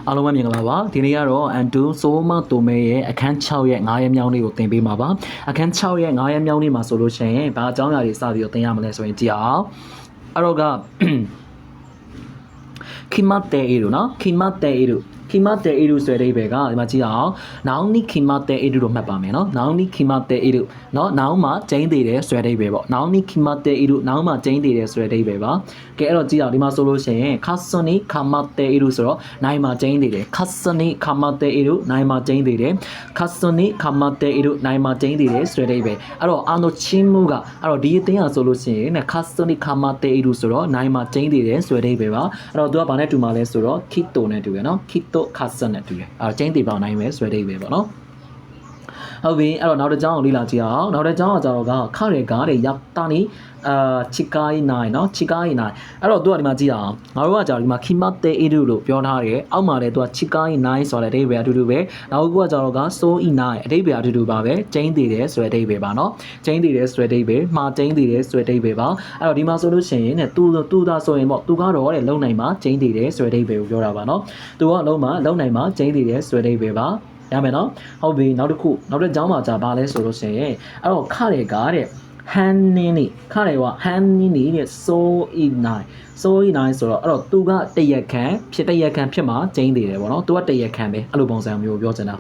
အားလုံးပဲမြင်ကြပါပါဒီနေ့ကတော့ Andu ဆိုမတိုမဲရဲ့အခန်း6ရဲ့9ရက်မြောင်းလေးကိုသင်ပေးမှာပါအခန်း6ရဲ့9ရက်မြောင်းလေးမှာဆိုလို့ရှိရင်ဘာအကြောင်းအရာတွေစပြီးတော့သင်ရမလဲဆိုရင်ကြည့်အောင်အဲ့တော့ကခိမတ်တေအီတို့နော်ခိမတ်တေအီတို့ခိမတ်တေအီတို့ဆိုတဲ့အိဗယ်ကဒီမှာကြည့်အောင်နောင်နီခိမတ်တေအီတို့မှတ်ပါမယ်နော်နောင်နီခိမတ်တေအီတို့နော်နောင်မှာကျင်းသေးတယ်ဆိုတဲ့အိဗယ်ပေါ့နောင်နီခိမတ်တေအီတို့နောင်မှာကျင်းသေးတယ်ဆိုတဲ့အိဗယ်ပါကဲအဲ့တော့ကြည့်အောင်ဒီမှာဆိုလို့ရှိရင်ခါဆွနီခမတ်တေအီတို့ဆိုတော့နိုင်မှာကျင်းသေးတယ်ခါဆွနီခမတ်တေအီတို့နိုင်မှာကျင်းသေးတယ်ခါဆွနီခမတ်တေအီတို့နိုင်မှာကျင်းသေးတယ်ဆိုတဲ့အိဗယ်အဲ့တော့အာနိုချင်းမူကအဲ့တော့ဒီအသင်းဟာဆိုလို့ရှိရင်ခါဆွနီခမတ်တေအီတို့ဆိုတော့နိုင်မှာကျင်းသေးတယ်ဆိုတဲ့အိဗယ်ပါအဲ့တော့သူကဘာနဲ့တူမှာလဲဆိုတော့ခိတိုနဲ့တူရနော်ခိတိုခါဆွနဲ့တူရအဲ့ကျင်းသေးပေါင်းနိုင်မယ်ဆိုတဲ့အိဗယ်ပေါ့နော်ဟုတ်ပြီအဲ့တော့နောက်တစ်ကြောင်းကိုလေ့လာကြည့်အောင်နောက်တစ်ကြောင်းကကြတော့ကခရဲကားတွေရပ်တာနေချီကိုင်းနိုင်เนาะချီကိုင်းနိုင်အဲ့တော့သူကဒီမှာကြည့်အောင်ငါတို့ကကြာဒီမှာခိမတ်တေအီဒူလို့ပြောထားတယ်အောက်မှာလည်းသူကချီကိုင်းနိုင်ဆိုတဲ့အဓိပ္ပာယ်အတူတူပဲနောက်တစ်ခုကကြာတော့ကဆိုအီနိုင်အဓိပ္ပာယ်အတူတူပါပဲကျင်းသေးတယ်ဆိုတဲ့အဓိပ္ပာယ်ပါเนาะကျင်းသေးတယ်ဆိုတဲ့အဓိပ္ပာယ်မှာကျင်းသေးတယ်ဆိုတဲ့အဓိပ္ပာယ်ပါအဲ့တော့ဒီမှာဆိုလို့ရှိရင်သူသာဆိုရင်ပေါ့သူကတော့တဲ့လုံနိုင်မှာကျင်းသေးတယ်ဆိုတဲ့အဓိပ္ပာယ်ကိုပြောတာပါเนาะသူကအလုံးမှာလုံနိုင်မှာကျင်းသေးတယ်ဆိုတဲ့အဓိပ္ပာယ်ပါရမယ်နော်ဟုတ်ပြီနောက်တစ်ခုနောက်တစ်ကြောင်းမှာကြာပါလဲဆိုလို့ရှိရင်အဲ့တော့ခရဲကားတဲ့ဟန်နီနီခရဲကဟန်နီနီတဲ့ဆိုအီနိုင်ဆိုအီနိုင်ဆိုတော့အဲ့တော့သူကတရက်ခံဖြစ်မှာကျင်းသေးတယ်ပေါ့နော်သူကတရက်ခံပဲအဲ့လိုပုံစံမျိုးပြောချင်တာ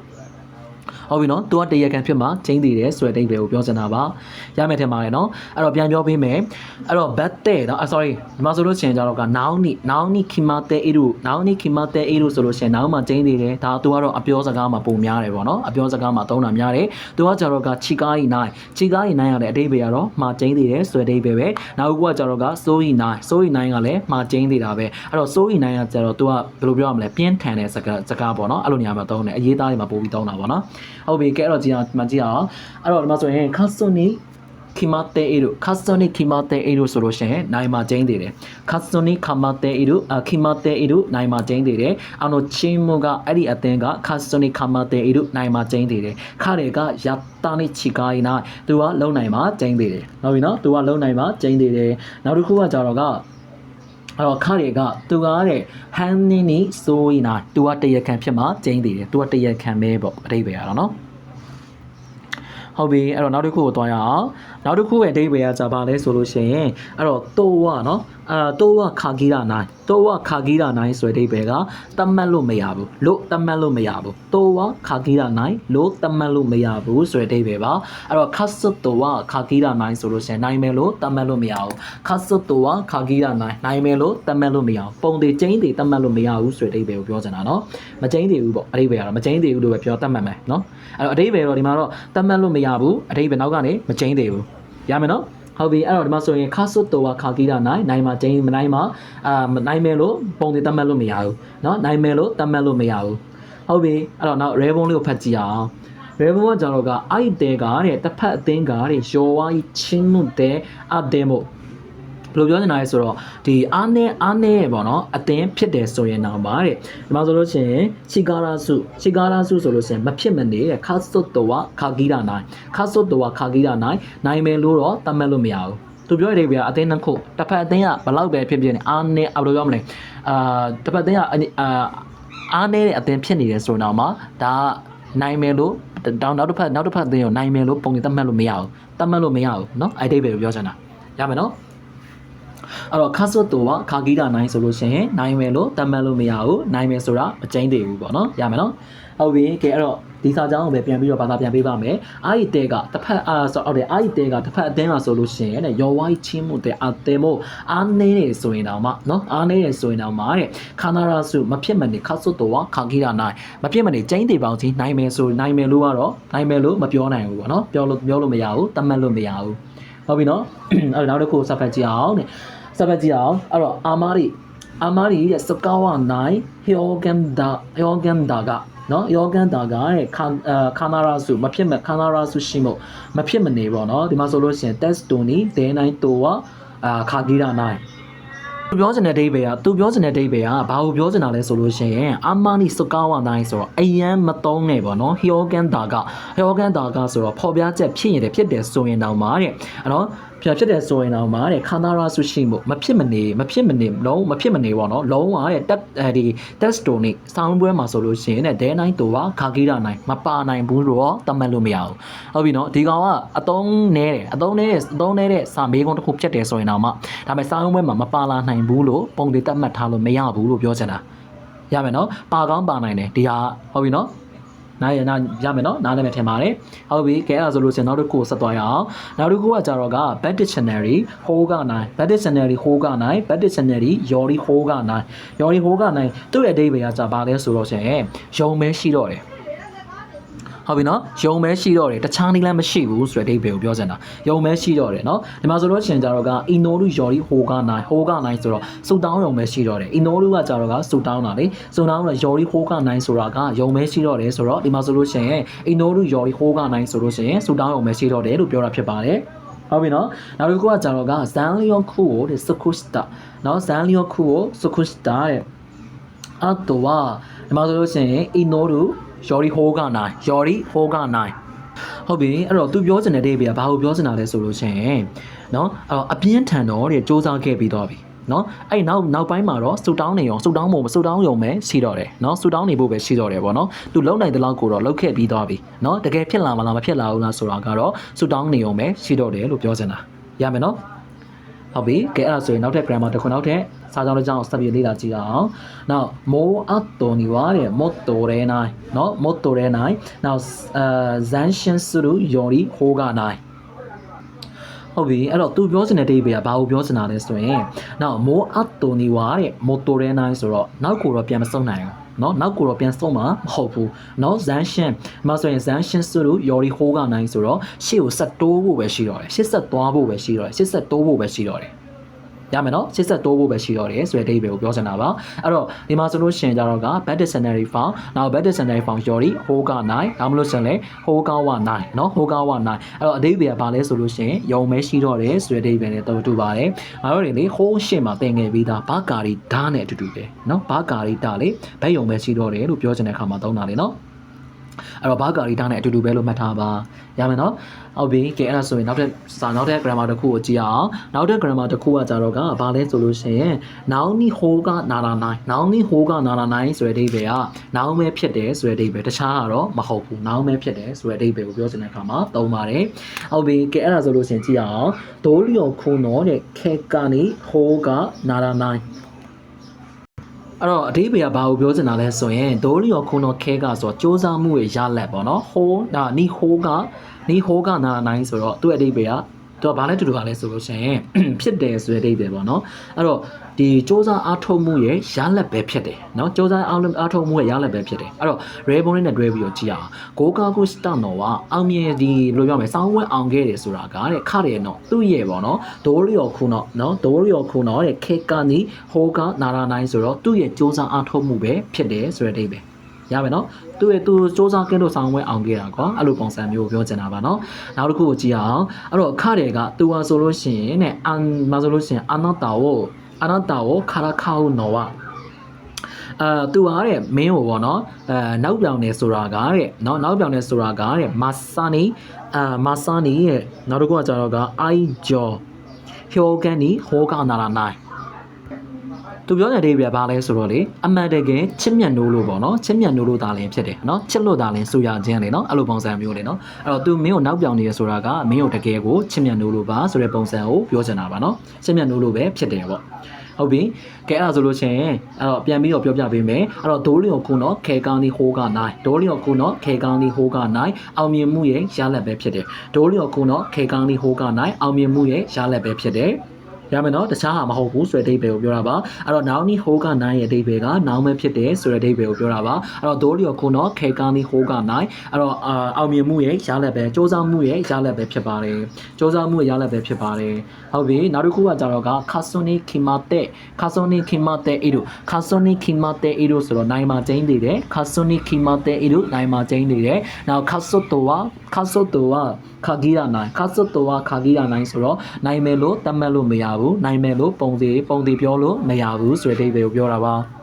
ဟုတ်ပြီနော်သူကတရက်ခံဖြစ်မှာကျင်းသေးတယ်ဆိုတဲ့အဓိပ္ပာယ်ကိုပြောချင်တာပါရမယ်ထင်ပါတယ်နော်အဲ့တော့ပြန်ပြောပေးမယ်အဲ့တော့ bad တဲ့နော် sorry ဒီမှာဆိုလို့ရှိရင်ကြတော့က noun နီခိမတ်တဲ့အီတို့ noun နီခိမတ်တဲ့အီတို့ဆိုလို့ရှိရင် noun မှာကျင်းသေးတယ်ဒါသူကတော့အပြောစကားမှာပုံများတယ်ပေါ့နော်အပြောစကားမှာသုံးတာများတယ်သူကကြတော့ကချီကားဤနိုင်ရတဲ့အဓိပ္ပာယ်ကတော့မှာကျင်းသေးတယ်ဆိုတဲ့အဓိပ္ပာယ်ပဲနောက်ကကြတော့ကဆိုဤနိုင်ကလည်းမှာကျင်းသေးတာပဲအဲ့တော့ဆိုဤနိုင်ကကြတော့သူကဘယ်လိုပြောရမလဲပြင်းထန်တဲ့စကားပေါ့နော်အဲ့လိုနေရာမှာသုံးတယ်အရေးသားတွေမှာပို့ပြီးသုံးတာပေါ့နော်ဟုတ်ပြီကဲအဲ့တော့ကြည့်အောင်အဲ့တော့ဒီမှာဆိုရင်ခါဆွနီခိမတ်တေအီတို့ခါဆွနီခိမတ်တေအီတို့ဆိုလို့ရှိရင်နိုင်မှာကျင်းသေးတယ်ခါဆွနီခမတ်တေအီတို့ခိမတ်တေအီတို့နိုင်မှာကျင်းသေးတယ်အော်ချင်းမကအဲ့ဒီအသင်းကခါဆွနီခမတ်တေအီတို့နိုင်မှာကျင်းသေးတယ်ခါတွေကယတ်တာနိချီကိုင်းနာသူကလုံနိုင်မှာကျင်းသေးတယ်ဟုတ်ပြီနော်သူကလုံနိုင်မှာကျင်းသေးတယ်နောက်တစ်ခုကကြတော့ကအဲ့တော့ခါတွေကသူကတဲ့ဟန်နီနီဆိုရင်နာသူကတရက်ခံဖြစ်မှာကျင်းသေးတယ်သူကတရက်ခံပဲပေါ့အဓိပ္ပာယ်ရတော့နော်ဟုတ်ပြီအဲ့တော့နောက်တစ်ခုကိုတွားရအောင်နောက်တစ်ခုရဲ့အဓိပ္ပာယ်ကကြာပါလဲဆိုလို့ရှိရင်အဲ့တော့တိုဝနော်တိုဝခါဂီရာနိုင်တိုဝခါဂီရာနိုင်ဆိုတဲ့အဓိပ္ပာယ်ကတတ်မှတ်လို့မရဘူးလို့တတ်မှတ်လို့မရဘူးတိုဝခါဂီရာနိုင်လို့တတ်မှတ်လို့မရဘူးဆိုတဲ့အဓိပ္ပာယ်ပါအဲ့တော့ခတ်ဆွတ်တိုဝခါဂီရာနိုင်ဆိုလို့ရှိရင်နိုင်မယ်လို့တတ်မှတ်လို့မရဘူးခတ်ဆွတ်တိုဝခါဂီရာနိုင်မယ်လို့တတ်မှတ်လို့မရဘူးပုံသေးကျင်းသေးတတ်မှတ်လို့မရဘူးဆိုတဲ့အဓိပ္ပာယ်ကိုပြောချင်တာနော်မကျင်းသေးဘူးပေါ့အဓိပ္ပာယ်ကတော့မကျင်းသေးဘူးလို့ပဲပြောတတ်မှတ်မယ်နော်အဲ့တော့အဓိပ္ပာယ်တော့ဒီမှာတော့တတ်မှတ်လို့မရဘူးအဓိပ္ပာယ်နောက်ကနေမကျင်းသေးဘူးရမယ်နော်ဟုတ်ပြီအဲ့တော့ဒီမှာဆိုရင်ခါဆွတ်တော်ခါကီတာနိုင်မှာကျင်းမနိုင်မှာနိုင်မယ်လို့ပုံသေးတတ်မှတ်လို့မရဘူးเนาะနိုင်မယ်လို့တတ်မှတ်လို့မရဘူးဟုတ်ပြီအဲ့တော့နောက် rebon လေးကိုဖတ်ကြည့်အောင် rebon ကကြတော့ကအဲ့တဲကတဲ့တစ်ဖက်အသင်းကတဲ့ရောဝိုင်းချင်းမှုတဲ့အတဲမို့ဘယ်လိုပြောချင်တာလဲဆိုတော့ဒီအားနဲ့ပေါ့နော်အသင်းဖြစ်တယ်ဆိုရင်တော့ပါတဲ့ဒီမှာဆိုလို့ရှိရင်ချီကာရာစုဆိုလို့ရှိရင်မဖြစ်မနေတဲ့ခါဆွတ်တော်ခါကီတာနိုင်မယ်လို့တော့တတ်မှတ်လို့မရဘူးသူပြောရတဲ့ဗျာအသင်းနှစ်ခုတစ်ဖက်အသင်းကဘယ်လောက်ပဲဖြစ်ဖြစ်နေအားနဲ့ဘယ်လိုပြောမလဲတစ်ဖက်အသင်းကအားနဲ့တဲ့အသင်းဖြစ်နေတယ်ဆိုတော့မှဒါနိုင်မယ်လို့နောက်တစ်ဖက်အသင်းကိုနိုင်မယ်လို့ပုံစံတတ်မှတ်လို့မရဘူးเนาะအဲ့ဒီပဲပြောချင်တာရမယ်နော်အဲ့တော့ခါဆွတ်တော်ခါကီတာနိုင်ဆိုလို့ရှိရင်နိုင်မယ်လို့တတ်မှတ်လို့မရဘူးနိုင်မယ်ဆိုတာမကျင်းသေးဘူးပေါ့နော်ရမယ်နော်ဟုတ်ပြီကဲအဲ့တော့ဒီစာကြောင်းကိုပဲပြန်ပြီးတော့ဘာသာပြန်ပေးပါမယ်အားရီတဲကတစ်ဖက်ဟုတ်တယ်အားရီတဲကတစ်ဖက်အသင်းကဆိုလို့ရှိရင်တဲ့ရောဝိုင်းချင်းမှုတဲ့အသင်းမို့အားနေနေဆိုရင်တော့မှနော်အားနေနေဆိုရင်တော့မှတဲ့ခန္ဓာရာစုမဖြစ်မနေခါဆွတ်တော်ခါကီတာနိုင်မဖြစ်မနေကျင်းသေးပေါင်းချင်းနိုင်မယ်လို့ကတော့နိုင်မယ်လို့မပြောနိုင်ဘူးပေါ့နော်ပြောလို့မရဘူးတတ်မှတ်လို့မရဘူးဟုတ်ပြီနော်အဲ့တော့နောက်တစ်ခုစဖတ်ကြည့်အောင်တဲ့အဲ့တော့အာမာရီရဲ့စကားဝနိုင်ဟီယိုဂန်ဒါကနော်ယောဂန်ဒါကတဲ့ခန္ဓာရာစုမဖြစ်မခန္ဓာရာစုရှိမို့မဖြစ်မနေပေါ့နော်ဒီမှာဆိုလို့ရှိရင် test တိုနီဒဲနိုင်တိုဝခါဂီရာနိုင်သူပြောချင်တဲ့အဓိပ္ပာယ်ကဘာကိုပြောချင်တာလဲဆိုလို့ရှိရင်အာမာနီစကားဝနိုင်ဆိုတော့အယံမသုံးနဲ့ပေါ့နော်ဟီယိုဂန်ဒါကဆိုတော့ဖော်ပြချက်ဖြစ်တယ်ဆိုရင်တောင်မှတဲ့အဲ့တော့ ဖြစ်တဲ့ဆိုရင်တော့မှာတဲ့ခန္ဓာရဆုရှိမှုမဖြစ်မနေလုံးမဖြစ်မနေပေါ့နော်လုံးဝတဲ့တက်ဒီ test တိုနေဆောင်းပွဲမှာဆိုလို့ရှိရင်တဲ့ဒဲနိုင်တူကခါကြီးတာနိုင်မပါနိုင်ဘူးတော့တတ်မှတ်လို့မရဘူးဟုတ်ပြီနော်ဒီကောင်ကအတုံးနေတဲ့စာမေးခွန်းတစ်ခုဖြစ်တယ်ဆိုရင်တော့မှဒါပေမဲ့ဆောင်းပွဲမှာမပါလာနိုင်ဘူးလို့ပုံတွေတတ်မှတ်ထားလို့မရဘူးလို့ပြောချင်တာရမယ်နော်ပါကောင်းပါနိုင်တယ်ဒီဟာဟုတ်ပြီနော်နားရမယ်နော်နားလည်းမထင်ပါတယ်ဟုတ်ပြီကဲအဲ့ဒါဆိုလို့ရှင်နောက်တစ်ခုဆက်သွားရအောင်နောက်တစ်ခုကကြတော့က bad dictionary ဟိုးကနိုင် bad dictionary ဟိုးကနိုင် bad dictionary ယော်ရီဟိုးကနိုင်ယော်ရီဟိုးကနိုင်သူ့ရဲ့အဓိပ္ပာယ်ကကြာပါလဲဆိုတော့ရှင်ယုံမဲရှိတော့တယ်ဟုတ်ပြီနော်ယုံမဲရှိတော့တယ်တခြားနည်းလမ်းမရှိဘူးဆိုတဲ့အဓိပ္ပာယ်ကိုပြောချင်တာယုံမဲရှိတော့တယ်နော်ဒီမှာဆိုလို့ရှင်ကြတော့ကအီနိုလူယော်ရီဟိုးကနိုင်ဆိုတော့စူတောင်းယုံမဲရှိတော့တယ်အီနိုလူကကြတော့ကစူတောင်းတာလေစူတောင်းတော့ယော်ရီဟိုးကနိုင်ဆိုတာကယုံမဲရှိတော့တယ်ဆိုတော့ဒီမှာဆိုလို့ရှင်အီနိုလူယော်ရီဟိုးကနိုင်ဆိုလို့ရှင်စူတောင်းယုံမဲရှိတော့တယ်လို့ပြောတာဖြစ်ပါတယ်ဟုတ်ပြီနော်နောက်တစ်ခုကကြတော့ကဇန်လီယိုခုကိုတဲ့စကုစတာနော်ဇန်လီယိုခုကိုစကုစတာတဲ့အတော့ဒီမှာဆိုလို့ရှင်အီနိုလူယော်ရီဟိုးကနိုင်ဟုတ်ပြီအဲ့တော့သူပြောချင်တဲ့ဒိဗေကဘာကိုပြောချင်တာလဲဆိုလို့ရှိရင်เนาะအဲ့တော့အပြင်းထန်တော့တဲ့စူးစမ်းခဲ့ပြီးတော့ပြီเนาะအဲ့နောက်ပိုင်းမှာတော့စူတောင်းနေအောင်စူတောင်းယုံပဲရှိတော့တယ်เนาะစူတောင်းနေဖို့ပဲရှိတော့တယ်ပေါ့နော်သူလုံနိုင်တဲ့လောက်ကိုတော့လုံခဲ့ပြီးတော့ပြီเนาะတကယ်ဖြစ်လာမလားမဖြစ်လာဘူးလားဆိုတာကတော့စူတောင်းနေအောင်ပဲရှိတော့တယ်လို့ပြောချင်တာရမယ်နော်ဟုတ်ပြီကဲအဲ့ဒါဆိုရင်နောက်ထပ် grammar တစ်ခုနောက်ထပ်စာကြောင်းတစ်ကြောင်းစပ်ပြီးလေ့လာကြည့်အောင်နောက်မိုးအတော်နေပါတဲ့မော့တော်ရဲနိုင်เนาะမော့တော်ရဲနိုင်နောက်ဇန်ရှင်စုလူယော်ရီဟိုးကနိုင်ဟုတ်ပြီအဲ့တော့သူပြောချင်တဲ့ဒိဗေကဘာကိုပြောချင်တာလဲဆိုရင်နောက်မိုးအတော်နေပါတဲ့မော့တော်ရဲနိုင်ဆိုတော့နောက်ကိုတော့ပြန်မစုံနိုင်ဘူးနော်နောက်ကိုတော့ပြန်ဆုံးမှာမဟုတ်ဘူးနော်ဇန်ရှင်မဆိုရင်ဇန်ရှင်ဆိုလို့ယော်ရီဟိုးကနိုင်ဆိုတော့ရှေ့ကိုဆက်တိုးဖို့ပဲရှိတော့တယ်ရှေ့ဆက်သွားဖို့ပဲရှိတော့တယ်ရှေ့ဆက်တိုးဖို့ပဲရှိတော့တယ်ရမယ်နော်ရှေ့ဆက်တိုးဖို့ပဲရှိတော့တယ်ဆိုတဲ့အဓိပ္ပာယ်ကိုပြောချင်တာပါအဲ့တော့ဒီမှာဆိုလို့ရှိရင်ကြတော့က bad dictionary found နောက် bad dictionary found ယော်ရီဟိုးကနိုင်ဒါမှမဟုတ်ရှင်လေဟိုးကဝနိုင်နော်ဟိုးကဝနိုင်အဲ့တော့အဓိပ္ပာယ်ကဘာလဲဆိုလို့ရှိရင်ယုံမဲရှိတော့တယ်ဆိုတဲ့အဓိပ္ပာယ်နဲ့တူပါတယ်ငါတို့တွေလေဟိုးရှင်းမှာသင်ငယ်ပြီးသားဘာကာရီဓာတ်နဲ့အတူတူပဲနော်ဘာကာရီဓာတ်လေဘယ်ယုံမဲရှိတော့တယ်လို့ပြောချင်တဲ့အခါမှာသုံးတာလေနော်အဲ့တော့ဘာကာရီဓာတ်နဲ့အတူတူပဲလို့မှတ်ထားပါရမယ်နော်ဟုတ်ပြီကဲအဲ့ဒါဆိုရင်နောက်ထပ် grammar တစ်ခုကိုကြည့်အောင်နောက်ထပ် grammar တစ်ခုကကြတော့ကဘာလဲဆိုလို့ရှိရင်နောင်နီဟိုးကနာလာနိုင်နောင်နီဟိုးကနာလာနိုင်ဆိုတဲ့အဓိပ္ပာယ်ကနောင်မဲဖြစ်တယ်ဆိုတဲ့အဓိပ္ပာယ်တခြားကတော့မဟုတ်ဘူးနောင်မဲဖြစ်တယ်ဆိုတဲ့အဓိပ္ပာယ်ကိုပြောချင်တဲ့အခါမှာသုံးပါတယ်ဟုတ်ပြီကဲအဲ့ဒါဆိုလို့ရှိရင်ကြည့်အောင်ဒိုးလျော်ခုံတော့တဲ့ခေကနေဟိုးကနာလာနိုင်အဲ့တော့အဓိပ္ပာယ်ကဘာကိုပြောချင်တာလဲဆိုရင်ဒိုးလျော်ခုံတော့ခဲကဆိုတော့စ조사မှုရဲ့ရလက်ပေါ့နော်ဟိုးဒါနီဟိုးကနာနိုင်ဆိုတော့သူ့အဓိပ္ပာယ်ကသူကဘာလဲတူတူပါလဲဆိုလို့ရှိရင်ဖြစ်တယ်ဆိုတဲ့အဓိပ္ပာယ်ပေါ့နော်အဲ့တော့ဒီစ조사အားထုတ်မှုရဲ့ရလက်ပဲဖြစ်တယ်နော်စ조사အားထုတ်မှုရဲ့ရလက်ပဲဖြစ်တယ်အဲ့တော့ rebon နဲ့တွဲပြီးတော့ကြည့်အောင်ကိုကာကိုစတနော်ကအောင်မြင်ဒီလိုပြောမယ်စောင်းဝဲအောင်ခဲ့တယ်ဆိုတာကတဲ့ခတယ်နော်သူ့ရဲ့ပေါ့နော်ဒိုးလျော်ခုနော်ဒိုးလျော်ခုနော်တဲ့ခေကနီဟိုးကနာရာနိုင်ဆိုတော့သူ့ရဲ့စ조사အားထုတ်မှုပဲဖြစ်တယ်ဆိုတဲ့အဓိပ္ပာယ်ရမယ်နော်သူစ조사ကင်းလို့ဆောင်ဝဲအောင်ခဲ့တာကွာအဲ့လိုပုံစံမျိုးပြောချင်တာပါနော်နောက်တစ်ခုကိုကြည့်အောင်အဲ့တော့ခတယ်ကသူဟာဆိုလို့ရှိရင်နဲ့မဆိုလို့ရှိရင်အနာတာကိုခါရခါဦးနော်ဝသူဟာတဲ့မင်းကိုပေါ့နော်နောက်ပြောင်နေဆိုတာကတဲ့နော်နောက်ပြောင်နေဆိုတာကတဲ့မာဆာနီရဲ့နောက်တစ်ခုကကြတော့ကအိုင်ဂျော်ဟိုကန်နီဟိုကနာလာနိုင်သူပြောတဲ့အဓိပ္ပာယ်ဘာလဲဆိုတော့လေအမှန်တကယ်ချစ်မြတ်နိုးလို့ပေါ့နော်ချစ်မြတ်နိုးလို့ဒါလည်းဖြစ်တယ်နော်ချစ်လို့ဒါလည်းဆိုရခြင်းလေနော်အဲ့လိုပုံစံမျိုးလေနော်အဲ့တော့သူမင်းကိုနောက်ပြောင်နေရဆိုတာကမင်းကိုတကယ်ကိုချစ်မြတ်နိုးလို့ပါဆိုတဲ့ပုံစံကိုပြောချင်တာပါနော်ချစ်မြတ်နိုးလို့ပဲဖြစ်တယ်ပေါ့ဟုတ်ပြီကဲအဲ့ဒါဆိုလို့ချင်းအဲ့တော့ပြန်ပြီးတော့ပြောပြပေးမယ်အဲ့တော့ဒိုးလျော်ခုနော်ခေကောင်းဒီဟိုးကနိုင်ဒိုးလျော်ခုနော်ခေကောင်းဒီဟိုးကနိုင်အောင်မြင်မှုရဲ့ရလဒ်ပဲဖြစ်တယ်ဒိုးလျော်ခုနော်ခေကောင်းဒီဟိုးကနိုင်အောင်မြင်မှုရဲ့ရလဒ်ပဲဖြစ်တယ်ရမယ်နော်တခြားဟာမဟုတ်ဘူးဆိုတဲ့အဓိပ္ပာယ်ကိုပြောတာပါအဲ့တော့နောင်နီဟိုးကနိုင်ရဲ့အဓိပ္ပာယ်ကနောင်မဲဖြစ်တယ်ဆိုတဲ့အဓိပ္ပာယ်ကိုပြောတာပါအဲ့တော့ဒိုးလျော်ခုနော်ခေကောင်းဒီဟိုးကနိုင်အဲ့တော့အောင်မြင်မှုရဲ့ရလဒ်ပဲစ조사မှုရဲ့ရလဒ်ပဲဖြစ်ပါတယ်စ조사မှုရဲ့ရလဒ်ပဲဖြစ်ပါတယ်ဟုတ်ပြီနောက်တစ်ခုကကြတော့ကခါဆွန်နီခီမာတဲ့အီဒိုဆိုတော့နိုင်မှာကျင်းနေတယ်ခါဆွန်နီခီမာတဲ့အီဒိုနိုင်မှာကျင်းနေတယ်နောက်ခါဆွတ်တော်ကခါဂီရနိုင်ဆိုတော့နိုင်မယ်လို့တတ်မှတ်လို့မရဘူးနိုင်မယ်လို့ပုံသေးပြောလို့မရဘူးဆိုတဲ့အဓိပ္ပာယ်ကိုပြောတာပါ